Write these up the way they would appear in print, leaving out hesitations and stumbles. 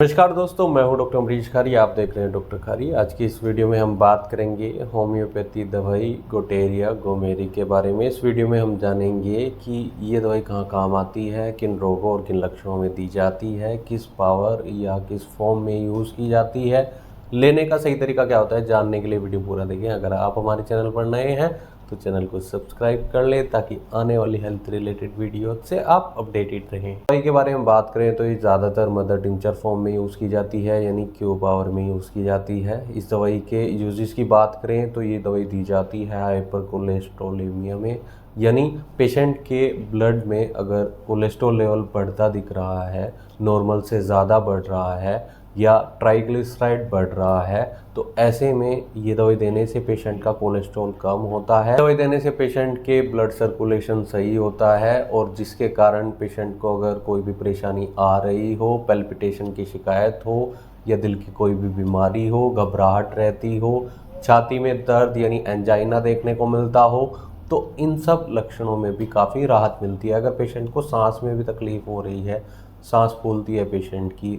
नमस्कार दोस्तों, मैं हूं डॉक्टर अमरीश खारी। आप देख रहे हैं डॉक्टर खारी। आज की इस वीडियो में हम बात करेंगे होम्योपैथी दवाई गोटेरिया गोमेरी के बारे में। इस वीडियो में हम जानेंगे कि ये दवाई कहाँ काम आती है, किन रोगों और किन लक्षणों में दी जाती है, किस पावर या किस फॉर्म में यूज़ की जाती है, लेने का सही तरीका क्या होता है। जानने के लिए वीडियो पूरा देखें। अगर आप हमारे चैनल पर नए हैं तो चैनल को सब्सक्राइब कर लें ताकि आने वाली हेल्थ रिलेटेड वीडियो से आप अपडेटेड रहें। दवाई के बारे में बात करें तो ये ज़्यादातर मदर टिंचर फॉर्म में यूज़ की जाती है, यानी क्यू पावर में यूज़ की जाती है। इस दवाई के यूजेस की बात करें तो ये दवाई दी जाती है हाइपर कोलेस्ट्रोलेमिया में, यानी पेशेंट के ब्लड में अगर कोलेस्ट्रॉल लेवल बढ़ता दिख रहा है, नॉर्मल से ज़्यादा बढ़ रहा है या ट्राइग्लिसराइड बढ़ रहा है, तो ऐसे में ये दवाई देने से पेशेंट का कोलेस्ट्रॉल कम होता है। दवाई देने से पेशेंट के ब्लड सर्कुलेशन सही होता है और जिसके कारण पेशेंट को अगर कोई भी परेशानी आ रही हो, पैल्पिटेशन की शिकायत हो या दिल की कोई भी बीमारी हो, घबराहट रहती हो, छाती में दर्द यानी एंजाइना देखने को मिलता हो, तो इन सब लक्षणों में भी काफ़ी राहत मिलती है। अगर पेशेंट को सांस में भी तकलीफ़ हो रही है, सांस फूलती है पेशेंट की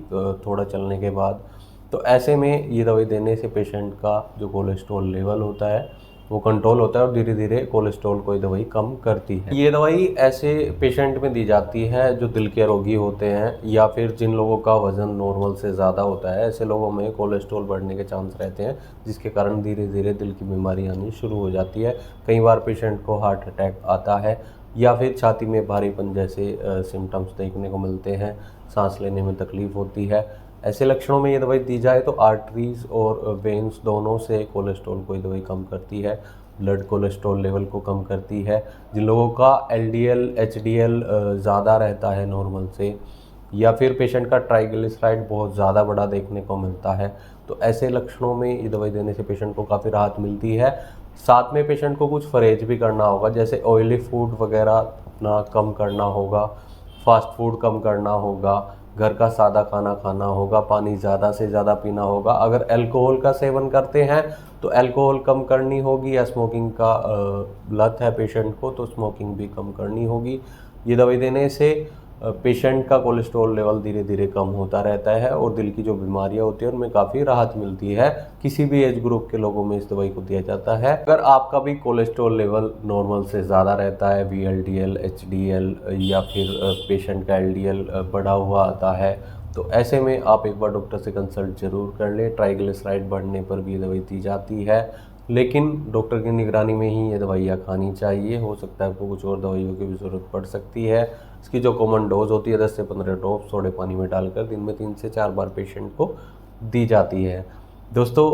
थोड़ा चलने के बाद, तो ऐसे में ये दवाई देने से पेशेंट का जो कोलेस्ट्रॉल लेवल होता है वो कंट्रोल होता है और धीरे धीरे कोलेस्ट्रॉल को ये दवाई कम करती है। ये दवाई ऐसे पेशेंट में दी जाती है जो दिल के रोगी होते हैं या फिर जिन लोगों का वज़न नॉर्मल से ज़्यादा होता है। ऐसे लोगों में कोलेस्ट्रॉल बढ़ने के चांस रहते हैं, जिसके कारण धीरे धीरे दिल की बीमारी आनी शुरू हो जाती है। कई बार पेशेंट को हार्ट अटैक आता है या फिर छाती में भारीपन जैसे सिम्टम्स देखने को मिलते हैं, सांस लेने में तकलीफ़ होती है। ऐसे लक्षणों में ये दवाई दी जाए तो आर्टरीज और वेन्स दोनों से कोलेस्ट्रॉल को ये दवाई कम करती है, ब्लड कोलेस्ट्रॉल लेवल को कम करती है। जिन लोगों का एलडीएल एचडीएल ज़्यादा रहता है नॉर्मल से, या फिर पेशेंट का ट्राइग्लिसराइड बहुत ज़्यादा बड़ा देखने को मिलता है, तो ऐसे लक्षणों में ये दवाई देने से पेशेंट को काफ़ी राहत मिलती है। साथ में पेशेंट को कुछ परहेज भी करना होगा, जैसे ऑयली फूड वगैरह अपना कम करना होगा, फास्ट फूड कम करना होगा, घर का सादा खाना खाना होगा, पानी ज़्यादा से ज़्यादा पीना होगा। अगर अल्कोहल का सेवन करते हैं तो अल्कोहल कम करनी होगी, या स्मोकिंग का लत है पेशेंट को तो स्मोकिंग भी कम करनी होगी। ये दवाई देने से पेशेंट का कोलेस्ट्रॉल लेवल धीरे धीरे कम होता रहता है और दिल की जो बीमारियां होती हैं उनमें काफ़ी राहत मिलती है। किसी भी एज ग्रुप के लोगों में इस दवाई को दिया जाता है। अगर आपका भी कोलेस्ट्रॉल लेवल नॉर्मल से ज़्यादा रहता है, VLDL HDL या फिर पेशेंट का LDL बढ़ा हुआ आता है, तो ऐसे में आप एक बार डॉक्टर से कंसल्ट जरूर कर लें। ट्राइग्लिसराइड बढ़ने पर भी ये दवाई दी जाती है, लेकिन डॉक्टर की निगरानी में ही ये दवाइयाँ खानी चाहिए। हो सकता है आपको कुछ और दवाइयों की भी ज़रूरत पड़ सकती है। इसकी जो कॉमन डोज होती है 10 से 15 ड्रॉप सोडे पानी में डालकर दिन में 3 से 4 बार पेशेंट को दी जाती है। दोस्तों,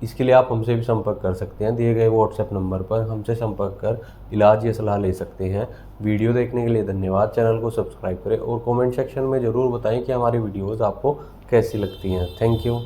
इसके लिए आप हमसे भी संपर्क कर सकते हैं। दिए गए व्हाट्सएप नंबर पर हमसे संपर्क कर इलाज या सलाह ले सकते हैं। वीडियो देखने के लिए धन्यवाद। चैनल को सब्सक्राइब करें और कमेंट सेक्शन में ज़रूर बताएं कि हमारी वीडियोज़ आपको कैसी लगती हैं। Thank you.